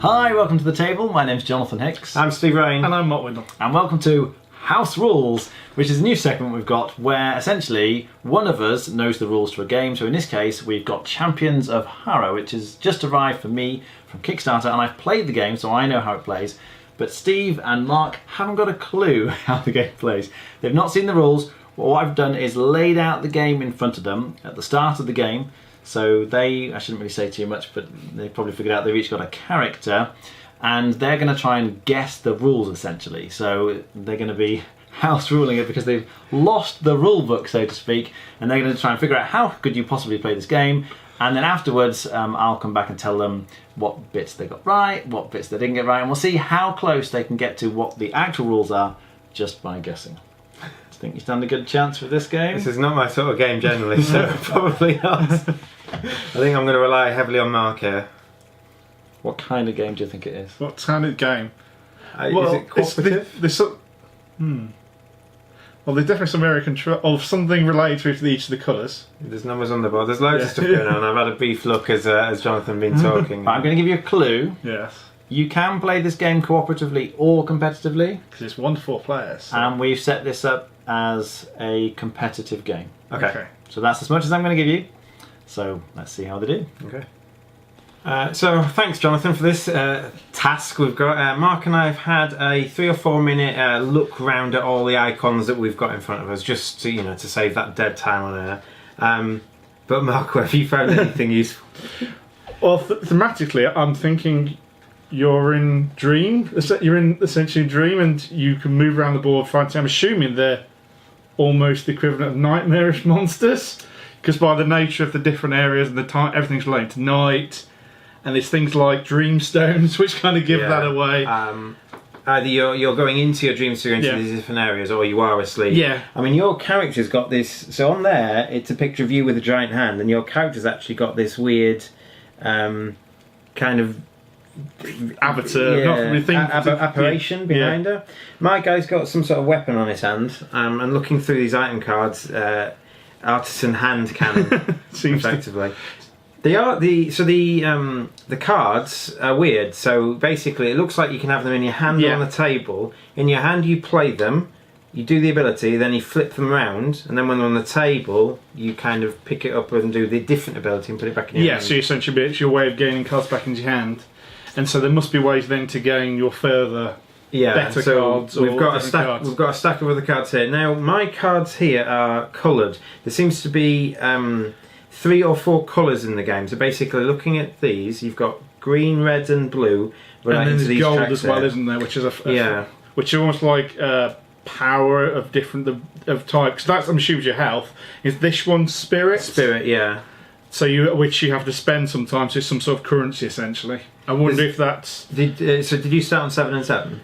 Hi, welcome to the table. My name's Jonathan Hicks. I'm Steve Rain. And I'm Mark Windle. And welcome to House Rules, which is a new segment we've got where essentially one of us knows the rules to a game. So in this case, we've got Champions of Hara, which has just arrived for me from Kickstarter, and I've played the game, so I know how it plays. But Steve and Mark haven't got a clue how the game plays. They've not seen the rules. Well, what I've done is laid out the game in front of them at the start of the game. So I shouldn't really say too much, but they probably figured out they've each got a character, and they're going to try and guess the rules essentially. So they're going to be house ruling it because they've lost the rule book, so to speak, and they're going to try and figure out how could you possibly play this game. And then afterwards, I'll come back and tell them what bits they got right, what bits they didn't get right, and we'll see how close they can get to what the actual rules are just by guessing. Do you think you stand a good chance for this game? This is not my sort of game generally, so probably not. I think I'm going to rely heavily on Mark here. What kind of game do you think it is? What kind of game? Is it cooperative? Well, there's definitely some area control of something related to each of the colours. There's numbers on the board. There's loads of stuff going on. I've had a brief look as Jonathan been talking. I'm going to give you a clue. Yes. You can play this game cooperatively or competitively. Because it's 1 to 4 players. So. And we've set this up as a competitive game. Okay. So that's as much as I'm going to give you. So let's see how they do. Okay. So thanks, Jonathan, for this task. We've got Mark and I have had a 3 or 4 minute look round at all the icons that we've got in front of us, just to to save that dead time on air. But Mark, have you found anything useful? Well, thematically, I'm thinking you're in Dream. You're in essentially Dream, and you can move around the board fighting. I'm assuming they're almost the equivalent of nightmarish monsters, because by the nature of the different areas and the time, everything's related to night. And there's things like dreamstones, which kind of give that away. Either you're going into your dreams to go into these different areas, or you are asleep. Yeah. I mean, your character's got this. So on there, it's a picture of you with a giant hand, and your character's actually got this weird, kind of avatar, apparition behind her. My guy's got some sort of weapon on his hand. And looking through these item cards, artisan hand cannon, effectively. They are the cards are weird. So basically, it looks like you can have them in your hand or on the table. In your hand, you play them, you do the ability, then you flip them around, and then when they're on the table, you kind of pick it up and do the different ability and put it back in your hand. Yeah, so essentially, it's your way of gaining cards back into your hand, and so there must be ways then to gain your further better cards. We've got a stack. We've got a stack of other cards here. Now, my cards here are coloured. There seems to be 3 or 4 colours in the game. So basically, looking at these, you've got green, red, and blue. And then there's gold as well, isn't there? Which is which is almost like power of different of type. Because that's, I'm assuming, your health. Is this one spirit? Spirit, yeah. So which you have to spend sometimes. It's some sort of currency essentially. I wonder if that's. Did you start on 7 and 7?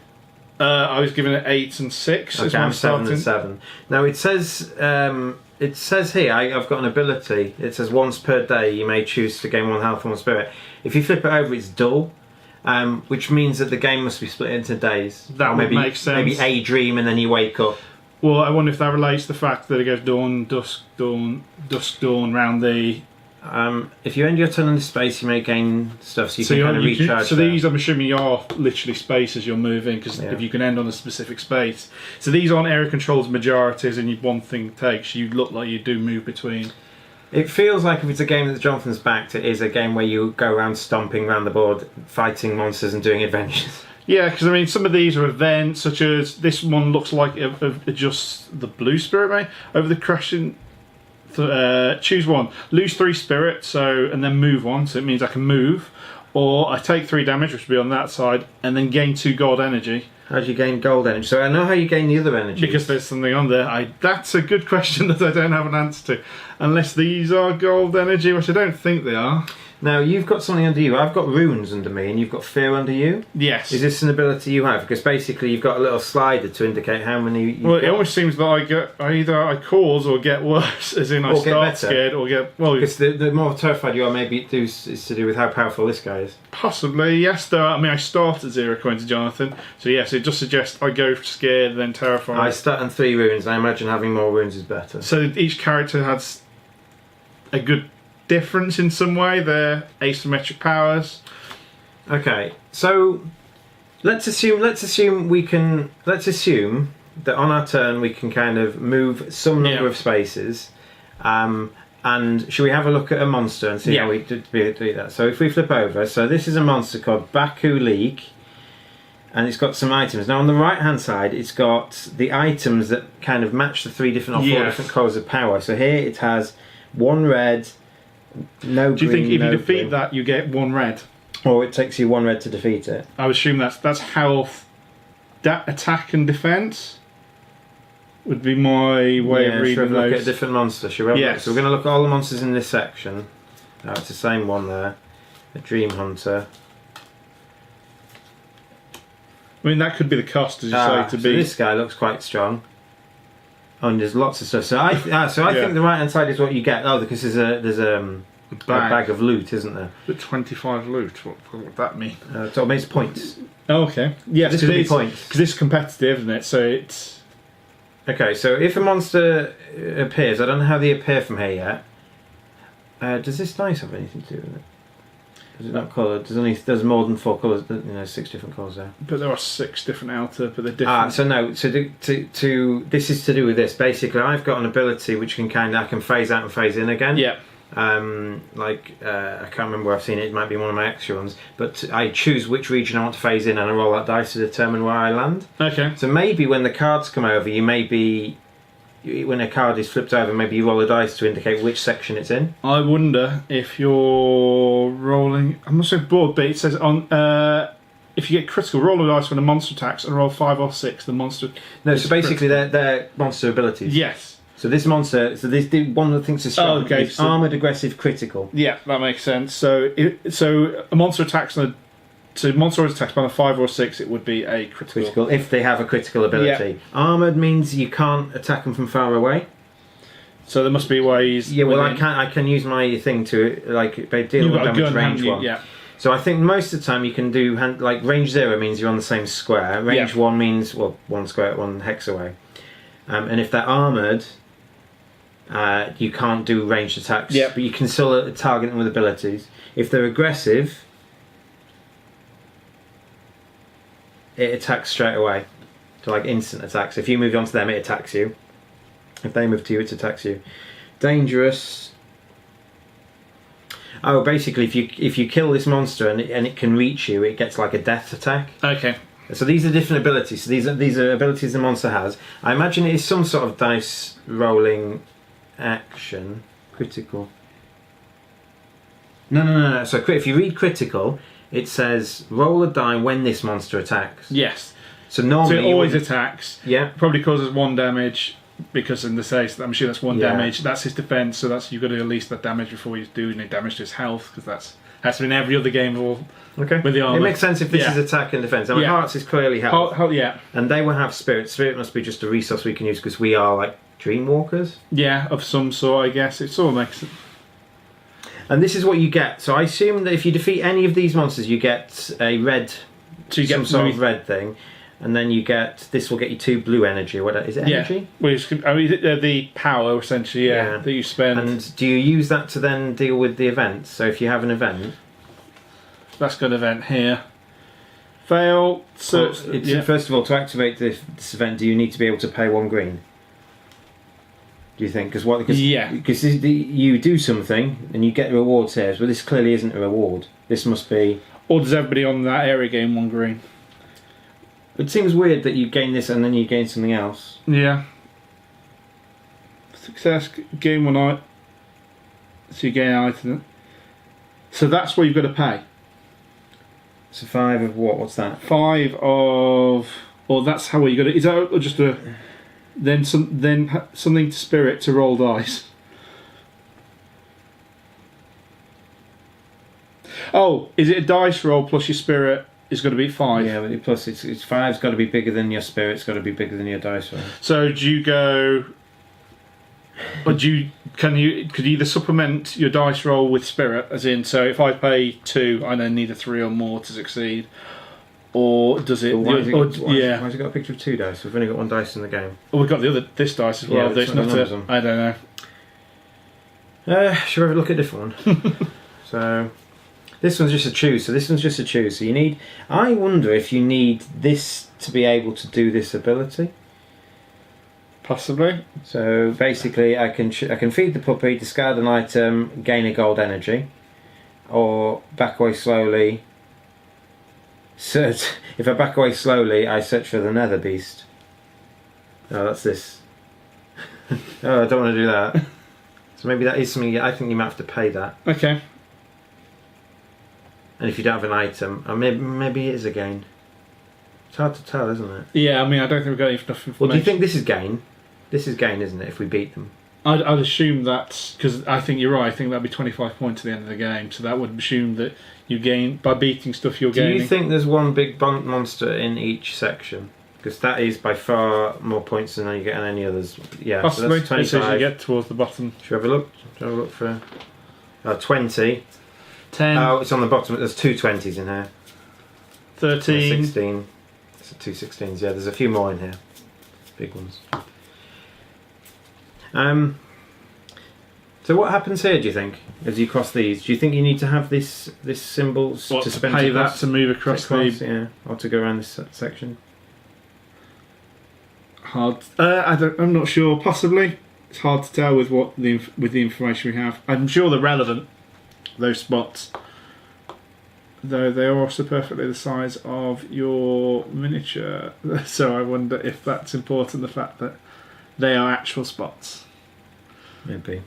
I was given it 8 and 6. Okay, I'm 7 and 7. Now it says. It says here, I've got an ability. It says once per day you may choose to gain 1 health and 1 spirit. If you flip it over, it's dull, which means that the game must be split into days. That would make sense. Maybe a dream and then you wake up. Well, I wonder if that relates to the fact that it goes dawn, dusk, dawn, dusk, dawn round the. If you end your turn in the space, you may gain stuff, so you can kind of recharge. So these, I'm assuming, are literally spaces you're moving, because if you can end on a specific space. So these aren't area controls majorities, and one thing takes. You look like you do move between. It feels like if it's a game that Jonathan's backed, it is a game where you go around stomping around the board, fighting monsters and doing adventures. Yeah, because I mean, some of these are events, such as this one looks like it adjusts the blue spirit, right? Over the crashing. Choose one, lose 3 spirit, and then move 1, so it means I can move, or I take 3 damage, which would be on that side, and then gain 2 gold energy. How do you gain gold energy? So I know how you gain the other energy. Because there's something on there. That's a good question that I don't have an answer to, unless these are gold energy, which I don't think they are. Now, you've got something under you. I've got runes under me, and you've got fear under you. Yes. Is this an ability you have? Because basically, you've got a little slider to indicate how many. It almost seems that either I cause or get worse, as in I start scared or get. Well, because the more terrified you are, maybe is to do with how powerful this guy is. Possibly, yes. Though I mean, I start at 0 according to Jonathan, so yes, it just suggests I go scared, then terrified. I start on 3 runes. I imagine having more runes is better. So each character has a good difference in some way. Their asymmetric powers. Okay, so let's assume that on our turn we can kind of move some number of spaces. And should we have a look at a monster and see how we do that? So if we flip over, so this is a monster called Baku Leak, and it's got some items. Now on the right hand side, it's got the items that kind of match the 3 different or 4 different colours of power. So here it has 1 red, no green. Do you think if you defeat blue, that, you get 1 red? or it takes you 1 red to defeat it? I would assume that's health, attack and defence would be my way of reading should we those. look at a different monster? Should we have a look? So we're going to look at all the monsters in this section. It's the same one there. A Dream Hunter. I mean, that could be the cost, as you say, to so be. This guy looks quite strong. Oh, and there's lots of stuff. So I think the right hand side is what you get. Oh, because there's a bag of loot, isn't there? The 25 loot. What would that mean? So it makes points. Oh, okay. Yes, This could be points. because it's competitive, isn't it? So it's. Okay, so if a monster appears, I don't know how they appear from here yet. Does this dice have anything to do with it? Is it not coloured? There's more than 4 colours. 6 different colours there. But there are 6 different outer, but they're different. So no. So this is to do with this. Basically, I've got an ability which I can phase out and phase in again. Yeah. I can't remember where I've seen it. It might be one of my extra ones. But I choose which region I want to phase in, and I roll that dice to determine where I land. Okay. So maybe when the cards come over, when a card is flipped over, maybe you roll a dice to indicate which section it's in. I wonder if you're rolling. I'm not so bored, but it says on. If you get critical, roll a dice when a monster attacks and roll 5 or 6. The monster. No, so basically they're monster abilities. Yes. So this monster, one of the things is strong. It's armoured, aggressive, critical. Yeah, that makes sense. So a monster attacks monster attacks by a 5 or 6, it would be a critical. If they have a critical ability. Yeah. Armoured means you can't attack them from far away. So there must be ways. Yeah, well, I can use my thing to deal with damage range 1. Yeah. So I think most of the time you can do range 0 means you're on the same square. Range 1 means 1 square, 1 hex away. And if they're armoured, you can't do ranged attacks, but you can still target them with abilities. If they're aggressive, it attacks straight away. So instant attacks. If you move on to them, it attacks you. If they move to you, it attacks you. Dangerous. Oh, basically, if you kill this monster and it can reach you, it gets like a death attack. Okay. So these are different abilities. So these are abilities the monster has. I imagine it is some sort of dice rolling action. Critical. No. So if you read critical, it says roll a die when this monster attacks. Yes. So normally it always attacks. Yeah. Probably causes 1 damage because in the case I'm sure that's 1 damage. That's his defense. So you've got to release that damage before you do any damage to his health, because has to be in every other game with the armor. It makes sense if this is attack and defense. I mean, hearts is clearly health. And they will have spirit. Spirit must be just a resource we can use because we are dream walkers. Yeah, of some sort, I guess. It sort of makes sense. And this is what you get. So I assume that if you defeat any of these monsters, you get a red, some sort of red thing, and then this will get you 2 blue energy. What is it? Energy? Yeah. The power essentially. Yeah. That you spend. And do you use that to then deal with the events? So if you have an event, that's got an event here. Fail. First of all, to activate this event, do you need to be able to pay 1 green? Do you think? Because you do something and you get rewards here, but this clearly isn't a reward. This must be. Or does everybody on that area gain 1 green? It seems weird that you gain this and then you gain something else. Yeah. Success, gain 1 item. So you gain an item. So that's what you've got to pay. So 5 of what? What's that? 5 of. Or that's how you got it. Is that just a. Then something to spirit to roll dice. Oh, is it a dice roll plus your spirit is going to be 5? Yeah, but plus it's 5's got to be bigger than your spirit's got to be bigger than your dice roll. So do you go? Or could you either supplement your dice roll with spirit, as in, so if I pay 2, I then need a 3 or more to succeed. Or does it? Why has it got a picture of 2 dice? We've only got 1 dice in the game. Oh, we've got this dice as well. Yeah, There's not I don't know. Should we have a look at a different one? So, This one's just a choose, so this one's just a choose. So you need... I wonder if you need this to be able to do this ability. Possibly. So basically I can feed the puppy, discard an item, gain a gold energy. Or back away slowly. Search. If I back away slowly, I search for the nether beast. Oh, that's this. Oh, I don't want to do that. So maybe that is something. I think you might have to pay that. Okay. And if you don't have an item, or maybe it is a gain. It's hard to tell, isn't it? Yeah, I mean, I don't think we've got enough information. Well, do you think this is gain? This is gain, isn't it? If we beat them. I'd assume that, because I think you're right. I think that'd be 25 points at the end of the game. So that would assume that you gain by beating stuff you're gaining. Do you think there's one big monster in each section? Because that is by far more points than you get on any others. Yeah, possibly. So that's 25. As you get towards the bottom. Should we have a look? Should we have a look for 20. 10. Oh, it's on the bottom. There's two 20s in here. 13. 16. It's two 16s. Yeah, there's a few more in here. Big ones. So what happens here, do you think, as you cross these? Do you think you need to have this symbols What, to to spend pay across, that to move across the... yeah, or to go around this section? Hard. I'm not sure. Possibly. It's hard to tell with what with the information we have. I'm sure they're relevant, those spots. Though they are also perfectly the size of your miniature. So I wonder if that's important, the fact that they are actual spots. Maybe.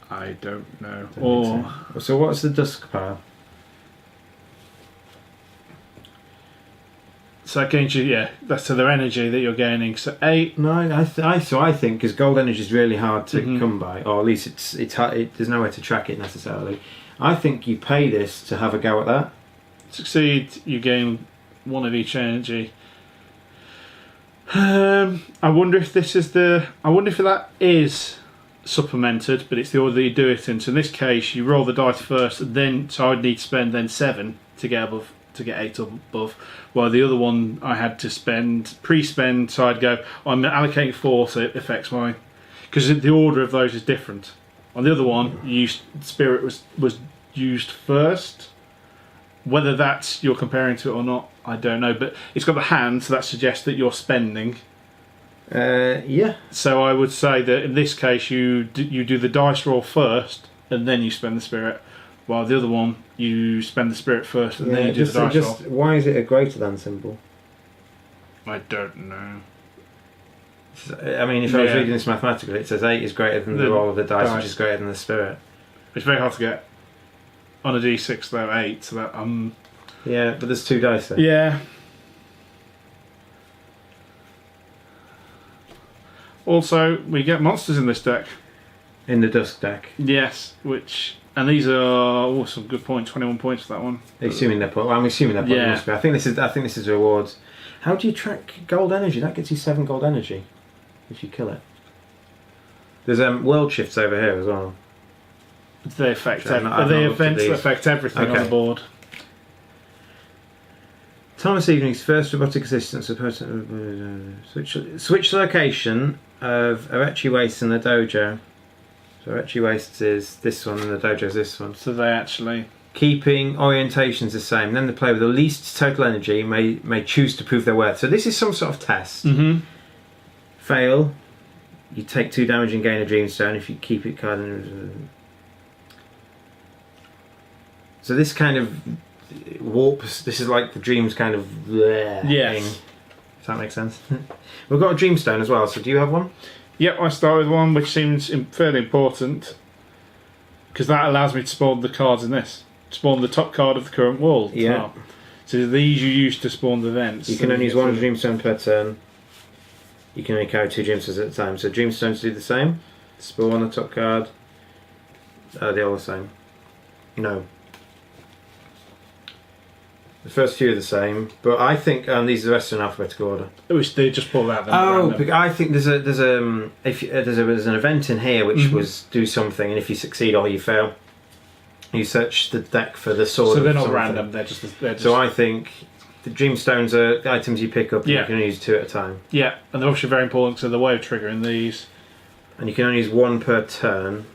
I don't know. So what's the dusk pile? So that gains you, yeah. That's so their energy that you're gaining. So 8. No, I think because gold energy is really hard to come by, or at least it's hard, there's nowhere to track it necessarily. I think you pay this to have a go at that. Succeed, you gain 1 of each energy. I wonder if this is the. I wonder if that is supplemented, but it's the order that you do it in. So in this case, you roll the dice first, then so I'd need to spend then 7 to get above. To get 8 or above, while the other one I had to pre-spend, so I'd go, I'm allocating 4, so it affects my, because the order of those is different. On the other one, spirit was used first. Whether that's you're comparing to it or not, I don't know. But it's got the hand, so that suggests that you're spending. Yeah. So I would say that in this case, you do the dice roll first, and then you spend the spirit. While the other one, you spend the spirit first and then you do the dice roll. Why is it a greater than symbol? I don't know. I mean, if I was reading this mathematically, it says 8 is greater than the roll of the dice, which is greater than the spirit. It's very hard to get on a d6 though, 8. So that yeah, but there's 2 dice there. Yeah. Also, we get monsters in this deck. In the dusk deck. Yes, and these are some good points. 21 points for that one. Assuming they're put. I'm assuming they're put. Yeah. I think this is rewards. How do you track gold energy? That gets you 7 gold energy if you kill it. There's world shifts over here as well. They affect the events that affect everything on the board. Thomas Evening's first robotic assistant switch location of Arechi Waste and the dojo. So Arechi Waste is this one and the dojo is this one. So they actually... Keeping orientations the same. Then the player with the least total energy may choose to prove their worth. So this is some sort of test. Mm-hmm. Fail. You take 2 damage and gain a dreamstone if you keep it card. So this kind of warps. This is like the dreams kind of thing. Does that make sense? We've got a dreamstone as well. So do you have one? Yep, I start with one, which seems fairly important because that allows me to spawn the cards in this. Spawn the top card of the current world. Yeah. So these you use to spawn the events. You can only use 1 dreamstone per turn. You can only carry 2 dreamstones at a time. So dreamstones do the same. Spawn the top card. They're all the same. No. The first few are the same, but I think these are the rest in alphabetical order. Which they just pull that. I think there's an event in here which was do something, and if you succeed or you fail, you search the deck for the sword. So they're not something. random. They're just. So I think the dreamstones are the items you pick up, and you can only use 2 at a time. Yeah, and they're obviously very important to the way of triggering these. And you can only use 1 per turn.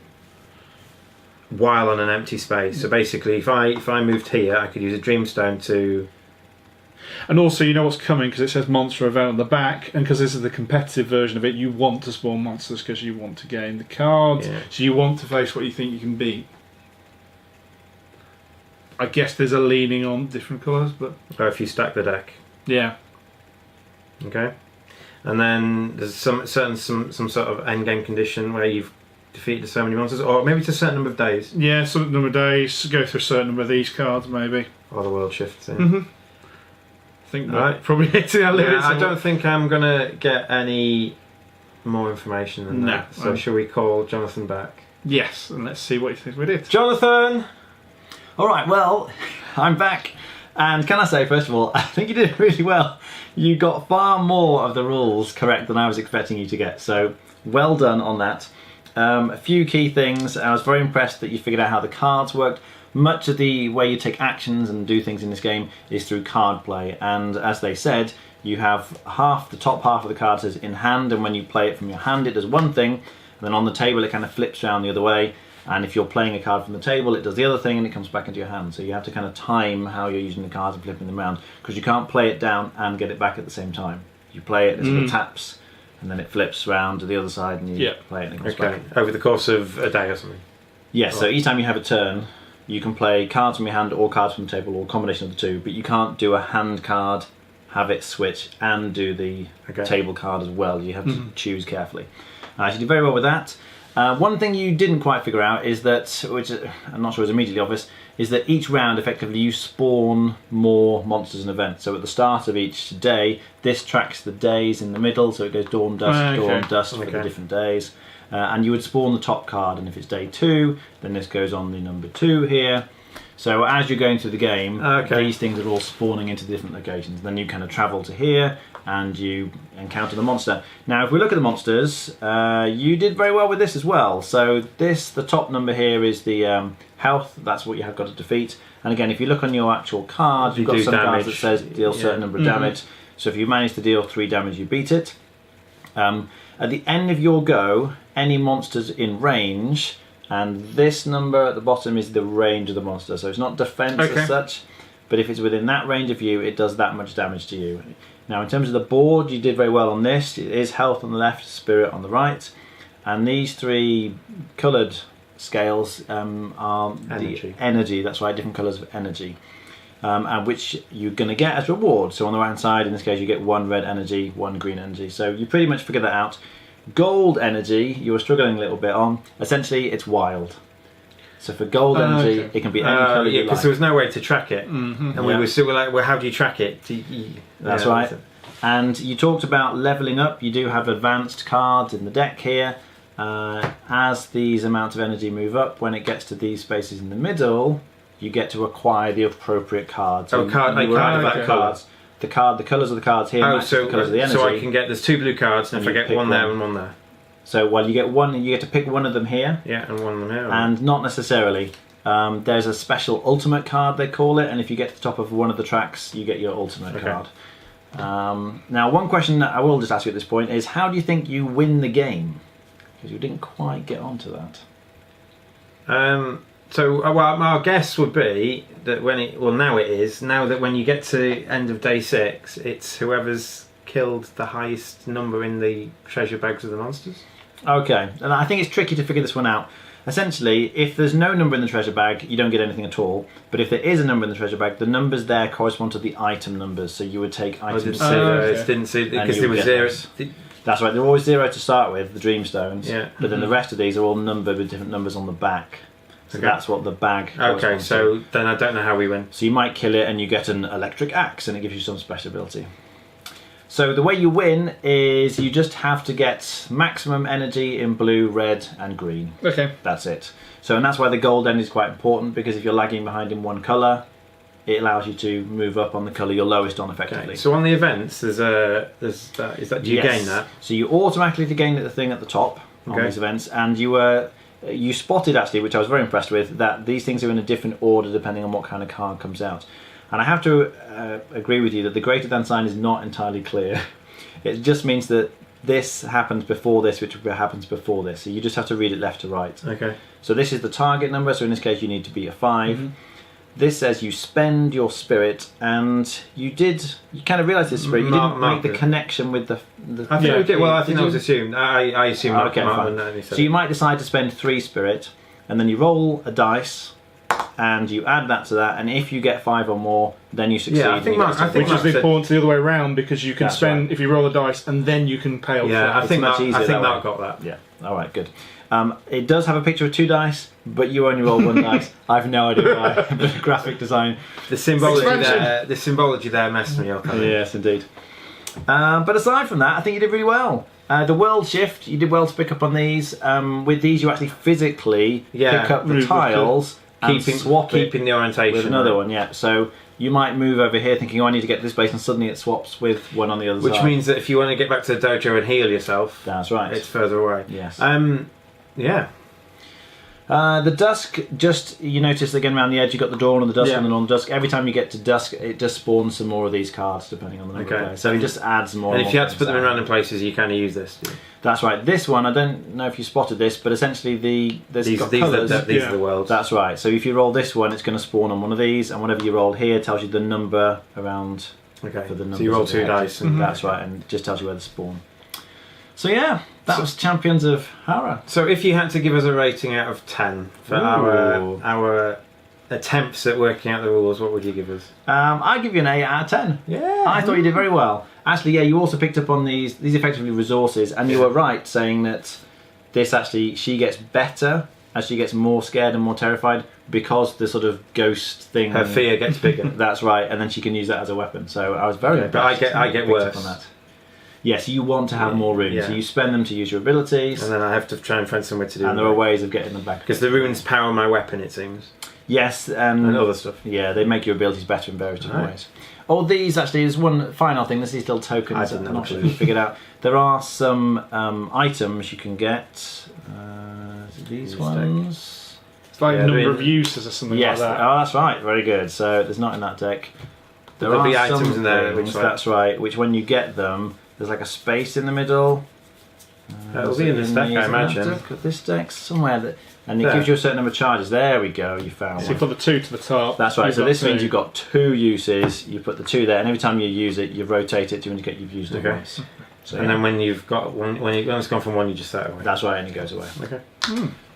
while on an empty space. So basically, if I moved here, I could use a Dreamstone to. And also, you know what's coming because it says monster event on the back, and because this is the competitive version of it, you want to spawn monsters because you want to gain the cards, so you want to face what you think you can beat. I guess there's a leaning on different colours, but Or if you stack the deck. yeah. Okay. And then there's some sort of end game condition where you've defeated so many monsters, or maybe it's a certain number of days. Yeah, some number of days, go through a certain number of these cards, maybe. Or the world shifts in. Mm-hmm. I think that probably hits our limits. I don't think I'm gonna get any more information than that. So shall we call Jonathan back? Yes, and let's see what he thinks we did. Jonathan! Alright, well, I'm back. And can I say, first of all, I think you did really well. You got far more of the rules correct than I was expecting you to get. So, well done on that. A few key things. I was very impressed that you figured out how the cards worked. Much of the way you take actions and do things in this game is through card play. And as they said, you have the top half of the cards is in hand, and when you play it from your hand, it does one thing. And then on the table, it kind of flips around the other way. And if you're playing a card from the table, it does the other thing and it comes back into your hand. So you have to kind of time how you're using the cards and flipping them around, because you can't play it down and get it back at the same time. You play it, it sort of taps, and then it flips round to the other side and you play it and it comes back. Over the course of a day or something? Yes, so each time you have a turn, you can play cards from your hand or cards from the table or a combination of the two, but you can't do a hand card, have it switch, and do the table card as well. You have to choose carefully. So you did very well with that. One thing you didn't quite figure out is that, which I'm not sure is immediately obvious, is that each round effectively you spawn more monsters and events. So at the start of each day, this tracks the days in the middle, so it goes dawn, dusk for the different days. And you would spawn the top card, and if it's day 2, then this goes on the number 2 here. So as you're going through the game, these things are all spawning into different locations. Then you kind of travel to here, and you encounter the monster. Now, if we look at the monsters, you did very well with this as well. So the top number here is the health. That's what you have got to defeat. And again, if you look on your actual card, you've got some cards that says deal a certain number of damage. So if you manage to deal 3 damage, you beat it. At the end of your go, any monsters in range, and this number at the bottom is the range of the monster. So it's not defense as such, but if it's within that range of you, it does that much damage to you. Now, in terms of the board, you did very well on this. It is health on the left, spirit on the right, and these 3 coloured scales are the energy. That's right, different colours of energy, and which you're going to get as reward. So on the right hand side, in this case, you get 1 red energy, 1 green energy. So you pretty much figured that out. Gold energy, you were struggling a little bit on. Essentially, it's wild. So for gold energy, it can be any colour you like. Because there was no way to track it. And we were still like, well, how do you track it? That's right. And you talked about levelling up. You do have advanced cards in the deck here. As these amounts of energy move up, when it gets to these spaces in the middle, you get to acquire the appropriate cards. So cards. The colours of the cards here match the colours of the energy. So I can get, there's 2 blue cards, and if I get one there and one there. So, well, you get one, you get to pick one of them here. Yeah, and one of them here. And not necessarily. There's a special ultimate card, they call it, and if you get to the top of one of the tracks, you get your ultimate card. Now, one question that I will just ask you at this point is, how do you think you win the game? Because you didn't quite get onto that. Well, our guess would be that now that when you get to end of day 6, it's whoever's killed the highest number in the treasure bags of the monsters. Okay, and I think it's tricky to figure this one out. Essentially, if there's no number in the treasure bag, you don't get anything at all. But if there is a number in the treasure bag, the numbers there correspond to the item numbers. So you would take items. Didn't see because there was 0. That's right. They're always 0 to start with, the Dreamstones. Yeah. But then the rest of these are all numbered with different numbers on the back. So that's what the bag corresponds to. Then I don't know how we win. So you might kill it and you get an electric axe and it gives you some special ability. So the way you win is you just have to get maximum energy in blue, red and green. Okay. That's it. So, and that's why the gold end is quite important, because if you're lagging behind in one colour, it allows you to move up on the colour you're lowest on effectively. Okay. So on the events, do you gain that? So you automatically gain the thing at the top on these events, and you spotted actually, which I was very impressed with, that these things are in a different order depending on what kind of card comes out. And I have to agree with you that the greater than sign is not entirely clear. It just means that this happens before this, which happens before this. So you just have to read it left to right. Okay. So this is the target number, so in this case you need to beat a 5. Mm-hmm. This says you spend your spirit, and you kind of realised this spirit, you didn't make the connection with the I think we did. Well, I think that was you? assumed. I assumed. Okay, fine. So you might decide to spend 3 spirit, and then you roll a dice, and you add that to that, and if you get 5 or more, then you succeed. Yeah, I think Mark, Which is the point the other way around, because you can That's spend right. if you roll a dice and then you can pay off. Yeah, I think much that. easier I think that way. that got that. Yeah. All right. Good. It does have a picture of 2 dice, but you only roll 1 dice. I've no idea why. The graphic design. The symbology Expansion. there. The symbology there messed me up. Yes, indeed. But aside from that, I think you did really well. The world shift, you did well to pick up on these. With these, you actually physically pick up the Move tiles and swap keeping the orientation with another one. Yeah. So you might move over here thinking, "Oh, I need to get to this place," and suddenly it swaps with one on the other side. Which means that if you want to get back to the dojo and heal yourself, That's right. it's further away. Yes. Yeah. The dusk, just you notice again around the edge, you got the dawn and the dusk and the non-dusk. Every time you get to dusk, it just spawns some more of these cards depending on the number of players. So it just adds more. And if you had to put them in random places, you kind of use this. That's right. This one, I don't know if you spotted this, but essentially These are colours. the worlds. That's right. So if you roll this one, it's going to spawn on one of these, and whatever you roll here tells you the number around. Okay. For the numbers So you roll of the 2 hex. dice. And That's right, and it just tells you where to spawn. So yeah, that was Champions of Hara. So if you had to give us a rating out of 10 for Ooh. our attempts at working out the rules, what would you give us? I'd give you an 8 out of 10. Yeah. I thought you did very well. Actually, yeah, you also picked up on these effectively resources, and you were right saying that this actually, she gets better as she gets more scared and more terrified because the sort of ghost thing. Her fear gets bigger. That's right, and then she can use that as a weapon. So I was very impressed. But I get Picked up worse. on that. Yes, you want to have more runes. Yeah. So you spend them to use your abilities, And then I have to try and find somewhere to do and there are ways of getting them back. Because the runes power my weapon, it seems. Yes, And other stuff. Yeah, they make your abilities better in various different Right. ways. Oh, these actually is one final thing. This is still tokens. I didn't I'm know not sure that. if you figured out. There are some items you can get. These Use ones. It's like Yeah, number they're of uses or something Yes. like that. Oh, that's right. Very good. So there's not in that deck. There'll be are some items in there, things, which, that's right. Which when you get them, there's like a space in the middle. It'll be in this deck, I imagine. This deck's somewhere that, and it There. gives you a certain number of charges. There we go. You found So one. you put the 2 to the top. That's right. you've So got this 2. means you've got 2 uses. You put the 2 there, and every time you use it, you rotate it to indicate you've used it Okay. once. So, And yeah. then when you've got when it's gone from one, you just set it away. That's right, and it goes away. Okay.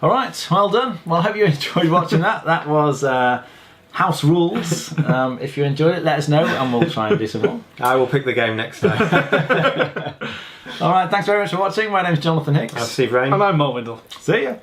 All right, well done. Well, I hope you enjoyed watching that. That was House Rules. If you enjoyed it, let us know, and we'll try and do some more. I will pick the game next time. All right, thanks very much for watching. My name's Jonathan Hicks. I'll Steve Rain. And I'm Mark Windle. See ya.